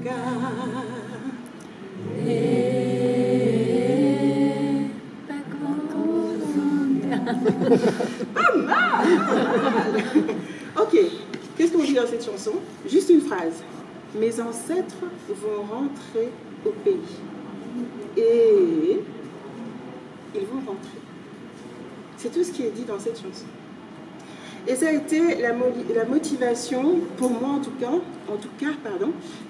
Pas mal. Ok, qu'est-ce qu'on dit dans cette chanson? Juste une phrase. Mes ancêtres vont rentrer au pays. Et ils vont rentrer. C'est tout ce qui est dit dans cette chanson. Et ça a été la motivation, pour moi en tout cas,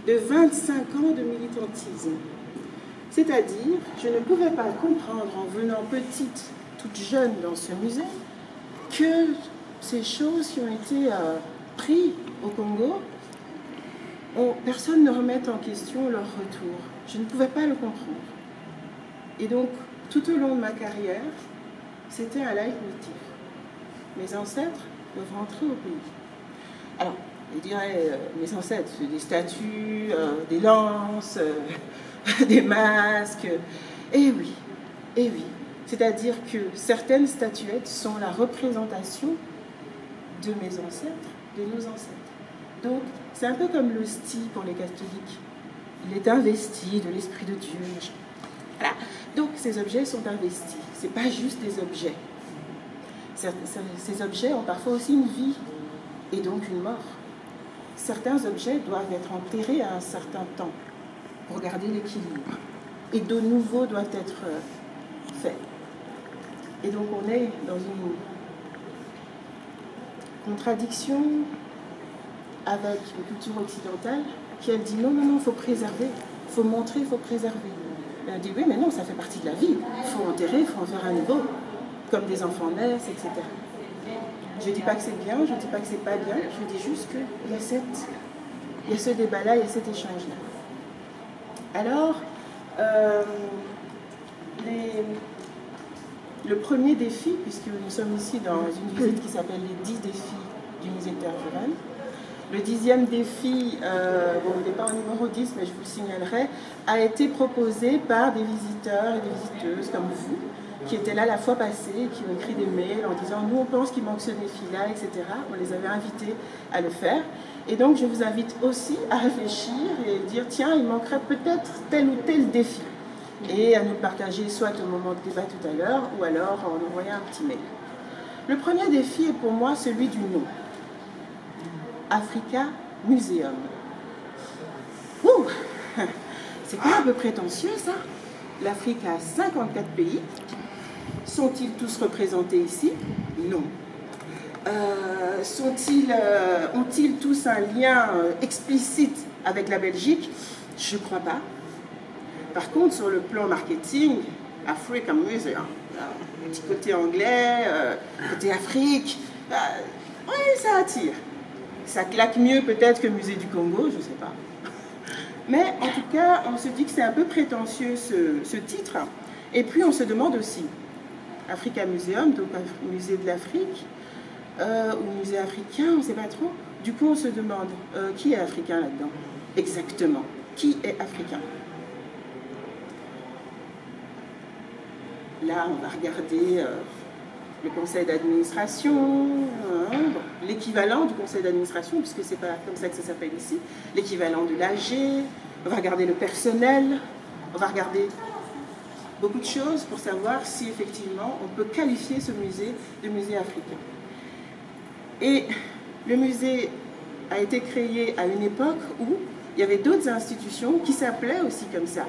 de 25 ans de militantisme. C'est-à-dire, je ne pouvais pas comprendre en venant petite, toute jeune dans ce musée, que ces choses qui ont été prises au Congo, personne ne remette en question leur retour. Je ne pouvais pas le comprendre. Et donc, tout au long de ma carrière, c'était un leitmotiv. Mes ancêtres doivent rentrer au pays. Alors, je dirais, mes ancêtres, c'est des statues, des lances, des masques. Eh oui, eh oui. C'est-à-dire que certaines statuettes sont la représentation de mes ancêtres, de nos ancêtres. Donc, c'est un peu comme le style pour les catholiques. Il est investi de l'Esprit de Dieu. Voilà. Donc, ces objets sont investis. Ce n'est pas juste des objets. Ces objets ont parfois aussi une vie et donc une mort. Certains objets doivent être enterrés à un certain temps pour garder l'équilibre. Et de nouveaux doivent être faits. Et donc on est dans une contradiction avec la culture occidentale qui elle dit non, il faut préserver, il faut montrer, il faut préserver. Et elle dit oui, mais non, ça fait partie de la vie. Il faut enterrer, il faut en faire un nouveau, comme des enfants naissent, etc. Je ne dis pas que c'est bien, je ne dis pas que c'est pas bien, je dis juste qu'il y a ce débat-là, il y a cet échange-là. Alors, le premier défi, puisque nous sommes ici dans une visite qui s'appelle les 10 défis du musée de Terre Rurale, le 10e défi, il n'est pas au numéro 10, mais je vous le signalerai, a été proposé par des visiteurs et des visiteuses comme vous, qui étaient là la fois passée, qui ont écrit des mails en disant « nous on pense qu'il manque ce défi-là, etc. » On les avait invités à le faire. Et donc je vous invite aussi à réfléchir et dire « tiens, il manquerait peut-être tel ou tel défi » et à nous le partager soit au moment de débat tout à l'heure ou alors en envoyant un petit mail. Le premier défi est pour moi celui du nom. Africa Museum. Ouh, c'est quand même un peu prétentieux ça. L'Afrique a 54 pays. Sont-ils tous représentés ici? Non. Ont-ils tous un lien explicite avec la Belgique? Je ne crois pas. Par contre, sur le plan marketing, Africa Museum, petit côté anglais, côté Afrique, oui, ça attire. Ça claque mieux peut-être que Musée du Congo, je ne sais pas. Mais en tout cas, on se dit que c'est un peu prétentieux ce titre. Et puis on se demande aussi, Africa Museum, donc musée de l'Afrique, ou musée africain, on ne sait pas trop. Du coup, on se demande, qui est africain là-dedans? Exactement, qui est africain? Là, on va regarder le conseil d'administration, l'équivalent du conseil d'administration, puisque ce n'est pas comme ça que ça s'appelle ici, l'équivalent de l'AG, on va regarder le personnel, on va regarder beaucoup de choses pour savoir si effectivement on peut qualifier ce musée de musée africain. Et le musée a été créé à une époque où il y avait d'autres institutions qui s'appelaient aussi comme ça,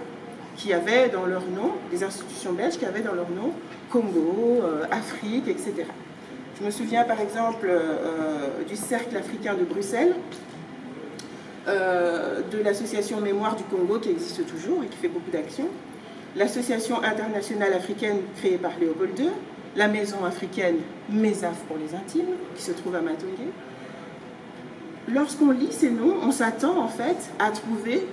qui avaient dans leur nom, des institutions belges qui avaient dans leur nom Congo, Afrique, etc. Je me souviens par exemple du Cercle africain de Bruxelles, de l'association Mémoire du Congo qui existe toujours et qui fait beaucoup d'actions, l'association internationale africaine créée par Léopold II, la maison africaine MESAF pour les intimes, qui se trouve à Matongué. Lorsqu'on lit ces noms, on s'attend en fait à trouver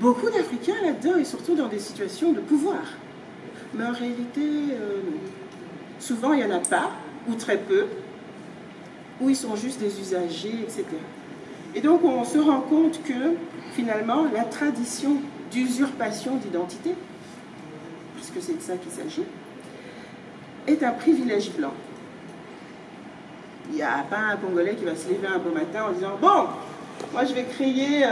beaucoup d'Africains là-dedans et surtout dans des situations de pouvoir. Mais en réalité, non. Souvent, il n'y en a pas, ou très peu, ou ils sont juste des usagers, etc. Et donc, on se rend compte que, finalement, la tradition d'usurpation d'identité, parce que c'est de ça qu'il s'agit, est un privilège blanc. Il n'y a pas un Congolais qui va se lever un beau matin en disant « Bon, moi je vais créer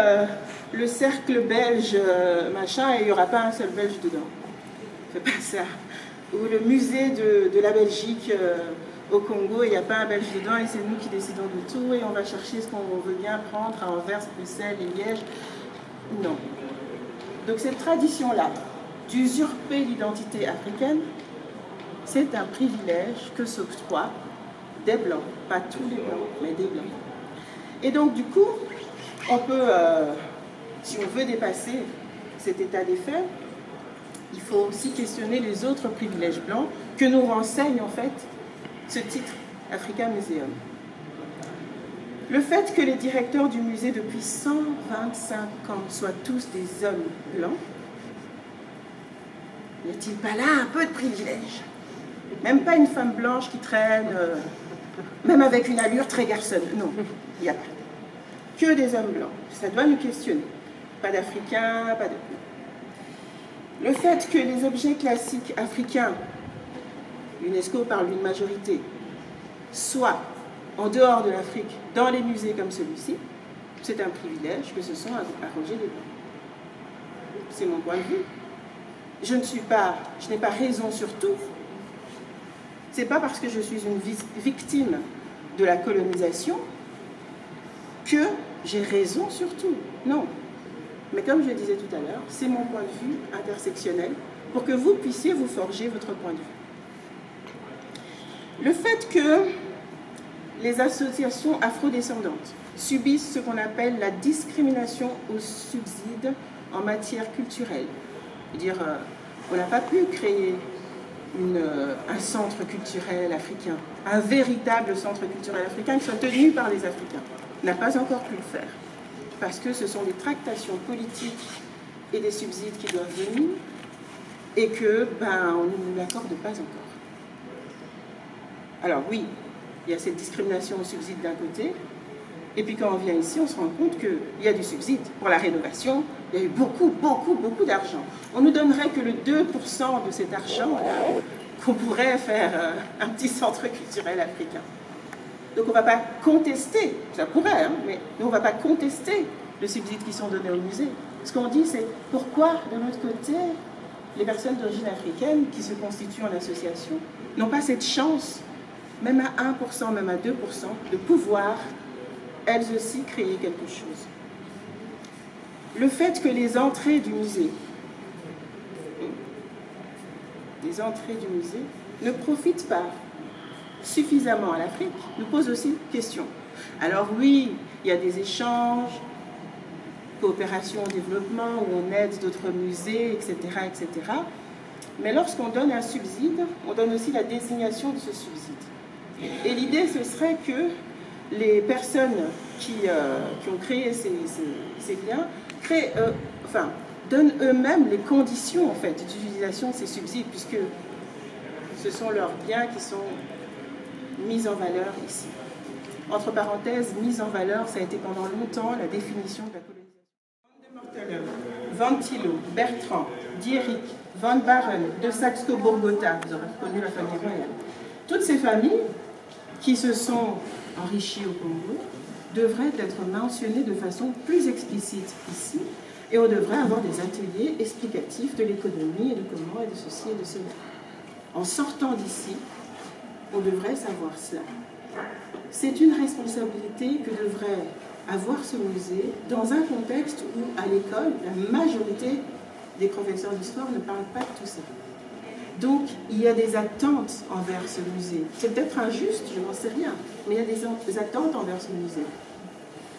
le cercle belge, machin, et il n'y aura pas un seul belge dedans. C'est pas ça. Ou le musée de la Belgique au Congo, il n'y a pas un belge dedans, et c'est nous qui décidons de tout, et on va chercher ce qu'on veut bien prendre à Anvers, Bruxelles et Liège. Non. Donc cette tradition-là d'usurper l'identité africaine, c'est un privilège que s'octroient des Blancs, pas tous les Blancs, mais des Blancs. Et donc du coup, on peut, si on veut dépasser cet état des faits, il faut aussi questionner les autres privilèges blancs que nous renseigne en fait ce titre Africa Museum. Le fait que les directeurs du musée depuis 125 ans soient tous des hommes blancs, n'y a-t-il pas là un peu de privilège? Même pas une femme blanche qui traîne, même avec une allure très garçonne. Non, il n'y a pas. Que des hommes blancs. Ça doit nous questionner. Pas d'Africains, pas de... Le fait que les objets classiques africains, l'UNESCO parle d'une majorité, soient en dehors de l'Afrique, dans les musées comme celui-ci, c'est un privilège que ce sont arrogés des Blancs. C'est mon point de vue. Je n'ai pas raison sur tout. C'est pas parce que je suis une victime de la colonisation que j'ai raison sur tout. Non. Mais comme je le disais tout à l'heure, c'est mon point de vue intersectionnel pour que vous puissiez vous forger votre point de vue. Le fait que les associations afrodescendantes subissent ce qu'on appelle la discrimination au subside en matière culturelle. C'est-à-dire, on n'a pas pu créer un centre culturel africain, un véritable centre culturel africain qui soit tenu par les Africains. On n'a pas encore pu le faire, parce que ce sont des tractations politiques et des subsides qui doivent venir, et que, on ne nous l'accorde pas encore. Alors oui, il y a cette discrimination au subside d'un côté, et puis quand on vient ici, on se rend compte qu'il y a du subside pour la rénovation. Il y a eu beaucoup d'argent. On nous donnerait que le 2% de cet argent qu'on pourrait faire un petit centre culturel africain. Donc on ne va pas contester, ça pourrait, mais on ne va pas contester le subside qui sont donnés au musée. Ce qu'on dit, c'est pourquoi, de l'autre côté, les personnes d'origine africaine qui se constituent en association n'ont pas cette chance, même à 1%, même à 2%, de pouvoir, elles aussi, créer quelque chose. Le fait que les entrées du musée ne profitent pas suffisamment à l'Afrique nous pose aussi question. Alors oui, il y a des échanges, coopération au développement, où on aide d'autres musées, etc., etc. Mais lorsqu'on donne un subside, on donne aussi la désignation de ce subside. Et l'idée, ce serait que les personnes qui ont créé ces biens donnent eux-mêmes les conditions en fait, d'utilisation de ces subsides, puisque ce sont leurs biens qui sont mis en valeur ici. Entre parenthèses, mise en valeur, ça a été pendant longtemps la définition de la colonisation. Van Thilo, Bertrand, Dierik, Van Baren, de Saxe-Cobourg-Gotha, vous aurez reconnu la famille royale. Toutes ces familles qui se sont enrichies au Congo devraient être mentionnées de façon plus explicite ici, et on devrait avoir des ateliers explicatifs de l'économie et de comment et de ceci et de cela. En sortant d'ici, on devrait savoir cela. C'est une responsabilité que devrait avoir ce musée dans un contexte où, à l'école, la majorité des professeurs d'histoire ne parlent pas de tout ça. Donc, il y a des attentes envers ce musée. C'est peut-être injuste, je n'en sais rien, mais il y a des attentes envers ce musée.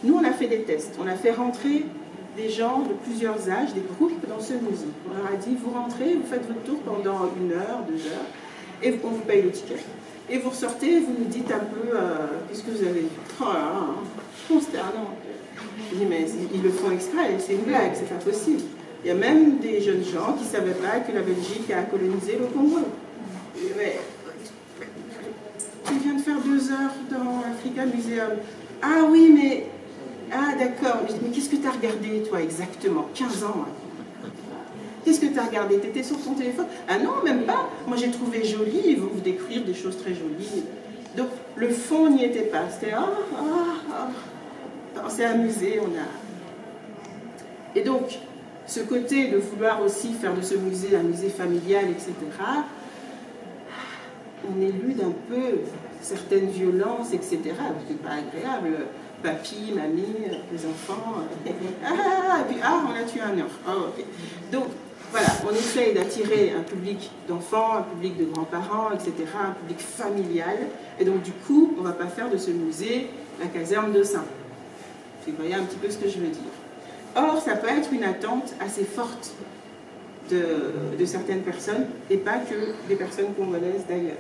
Nous, on a fait des tests. On a fait rentrer des gens de plusieurs âges, des groupes dans ce musée. On leur a dit, vous rentrez, vous faites votre tour pendant 1 heure, 2 heures, et on vous paye le ticket. Et vous ressortez, vous nous dites un peu qu'est-ce que vous avez vu. Oh là là, consternant. Je dis, mais ils le font exprès, c'est une blague, c'est pas possible. Il y a même des jeunes gens qui ne savaient pas que la Belgique a colonisé le Congo. Mais tu viens de faire 2 heures dans l'Africa Museum. Ah oui, mais... Ah d'accord, mais qu'est-ce que tu as regardé toi exactement? 15 ans. Qu'est-ce que tu as regardé? Tu étais sur ton téléphone? Ah non, même pas. Moi j'ai trouvé joli, ils vont vous décrire des choses très jolies. Donc le fond n'y était pas. C'était on s'est amusé, Et donc, ce côté de vouloir aussi faire de ce musée un musée familial, etc., on élude un peu certaines violences, etc., c'est pas agréable. Papy, mamie, les enfants, et puis on a tué un orf. Oh, okay. Donc, voilà, on essaye d'attirer un public d'enfants, un public de grands-parents, etc., un public familial. Et donc, du coup, on ne va pas faire de ce musée la caserne de Saint. Vous voyez un petit peu ce que je veux dire. Or, ça peut être une attente assez forte de certaines personnes, et pas que des personnes congolaises d'ailleurs.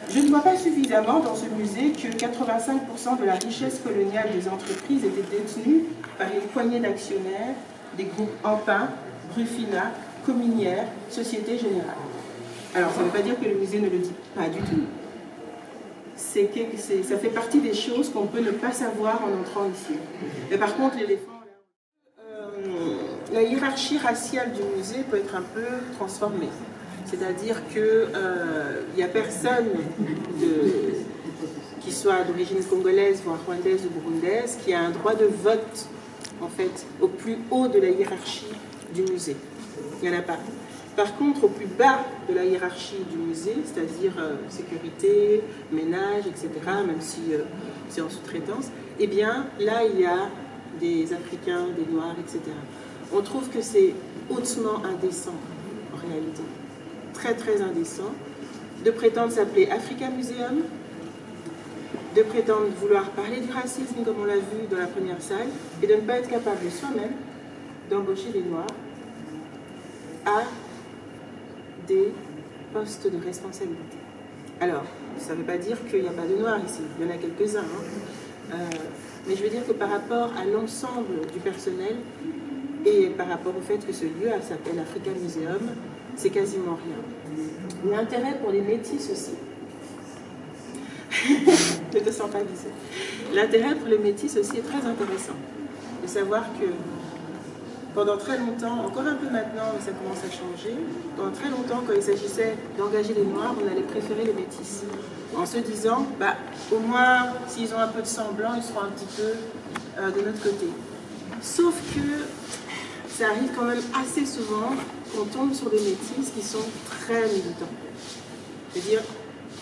Je ne vois pas suffisamment dans ce musée que 85% de la richesse coloniale des entreprises était détenue par une poignée d'actionnaires des groupes Ampin, Brufina, Cominière, Société Générale. Alors, ça ne veut pas dire que le musée ne le dit pas du tout. Ça fait partie des choses qu'on peut ne pas savoir en entrant ici. Mais par contre, l'éléphant... la hiérarchie raciale du musée peut être un peu transformée. C'est-à-dire qu'il n'y a personne qui soit d'origine congolaise, voire rwandaise ou burundaise, qui a un droit de vote, en fait, au plus haut de la hiérarchie du musée. Il n'y en a pas. Par contre, au plus bas de la hiérarchie du musée, c'est-à-dire sécurité, ménage, etc., même si c'est en sous-traitance, eh bien, là, il y a des Africains, des Noirs, etc. On trouve que c'est hautement indécent, en réalité. Très, très indécent, de prétendre s'appeler Africa Museum, de prétendre vouloir parler du racisme, comme on l'a vu dans la première salle, et de ne pas être capable soi-même d'embaucher des Noirs à des postes de responsabilité. Alors, ça ne veut pas dire qu'il n'y a pas de Noirs ici, il y en a quelques-uns, mais je veux dire que par rapport à l'ensemble du personnel et par rapport au fait que ce lieu s'appelle Africa Museum, c'est quasiment rien. L'intérêt pour les métis aussi, ne te sens pas visé. L'intérêt pour les métis aussi est très intéressant. De savoir que pendant très longtemps, encore un peu maintenant, mais ça commence à changer, pendant très longtemps, quand il s'agissait d'engager les Noirs, on allait préférer les métis. En se disant, au moins, s'ils ont un peu de sang blanc, ils seront un petit peu de notre côté. Sauf que ça arrive quand même assez souvent qu'on tombe sur des métis qui sont très militants. C'est-à-dire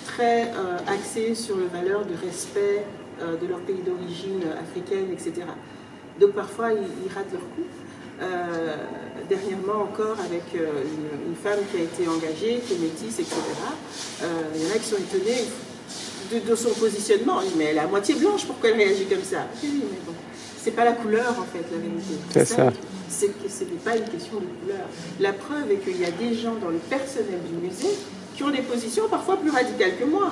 très axés sur les valeurs de respect de leur pays d'origine africaine, etc. Donc parfois, ils ratent leur coup. Dernièrement encore, avec une femme qui a été engagée, qui est métisse, etc. Il y en a qui sont étonnés de son positionnement. Mais elle est à moitié blanche, pourquoi elle réagit comme ça? Oui, mais bon, c'est pas la couleur en fait, la vérité. C'est ça. Ce n'est pas une question de couleur. La preuve est qu'il y a des gens dans le personnel du musée qui ont des positions parfois plus radicales que moi.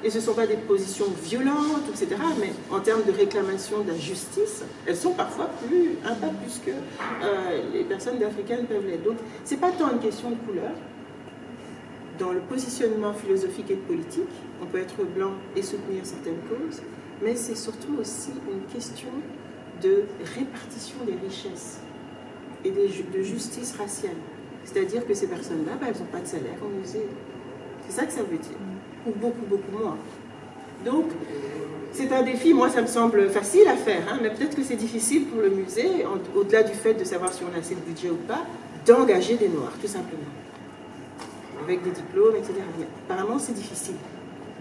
Et ce ne sont pas des positions violentes, etc. Mais en termes de réclamation de la justice, elles sont parfois un pas plus que les personnes d'Africaines peuvent l'être. Donc, ce n'est pas tant une question de couleur. Dans le positionnement philosophique et politique, on peut être blanc et soutenir certaines causes, mais c'est surtout aussi une question de répartition des richesses et de justice raciale. C'est-à-dire que ces personnes-là, elles n'ont pas de salaire au musée. C'est ça que ça veut dire. Ou beaucoup, beaucoup moins. Donc, c'est un défi, moi ça me semble facile à faire, mais peut-être que c'est difficile pour le musée, au-delà du fait de savoir si on a assez de budget ou pas, d'engager des Noirs, tout simplement. Avec des diplômes, etc. Mais apparemment, c'est difficile.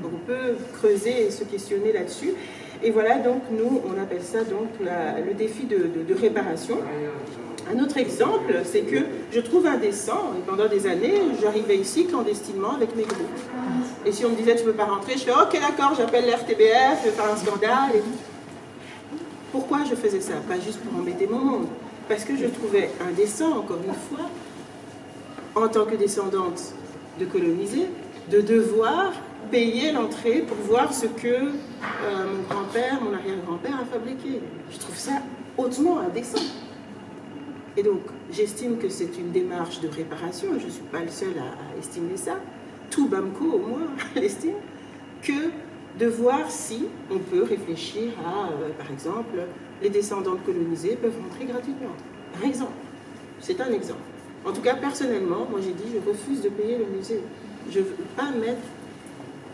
Donc, on peut creuser et se questionner là-dessus. Et voilà, donc, nous, on appelle ça donc le défi de réparation. Un autre exemple, c'est que je trouve indécent, et pendant des années, j'arrivais ici clandestinement avec mes groupes. Et si on me disait, tu ne peux pas rentrer, je fais, ok, d'accord, j'appelle l'RTBF, je vais faire un scandale. Et pourquoi je faisais ça? Pas juste pour embêter mon monde. Parce que je trouvais indécent, encore une fois, en tant que descendante de colonisés, de devoir payer l'entrée pour voir ce que mon grand-père, mon arrière-grand-père a fabriqué. Je trouve ça hautement indécent. Et donc, j'estime que c'est une démarche de réparation, et je ne suis pas le seul à estimer ça, tout Bamako au moins l'estime, que de voir si on peut réfléchir à, par exemple, les descendants de colonisés peuvent rentrer gratuitement. Par exemple, c'est un exemple. En tout cas, personnellement, moi j'ai dit, je refuse de payer le musée. Je ne veux pas mettre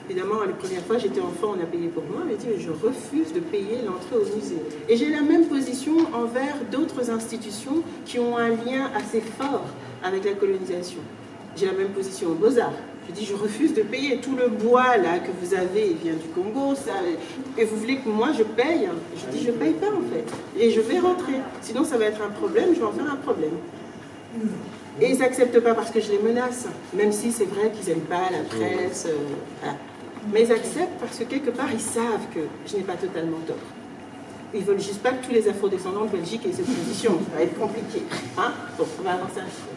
Évidemment, la première fois, j'étais enfant, on a payé pour moi, mais dit, je refuse de payer l'entrée au musée. Et j'ai la même position envers d'autres institutions qui ont un lien assez fort avec la colonisation. J'ai la même position aux Beaux-Arts. Je dis, je refuse de payer tout le bois là que vous avez, il vient du Congo, ça, et vous voulez que moi je paye? Je dis, je paye pas en fait, et je vais rentrer. Sinon ça va être un problème, je vais en faire un problème. Et ils n'acceptent pas parce que je les menace, même si c'est vrai qu'ils n'aiment pas la presse, voilà. Mais ils acceptent parce que quelque part ils savent que je n'ai pas totalement tort. Ils veulent juste pas que tous les afro-descendants de Belgique aient cette position, ça va être compliqué. Hein? Bon, on va avancer un peu.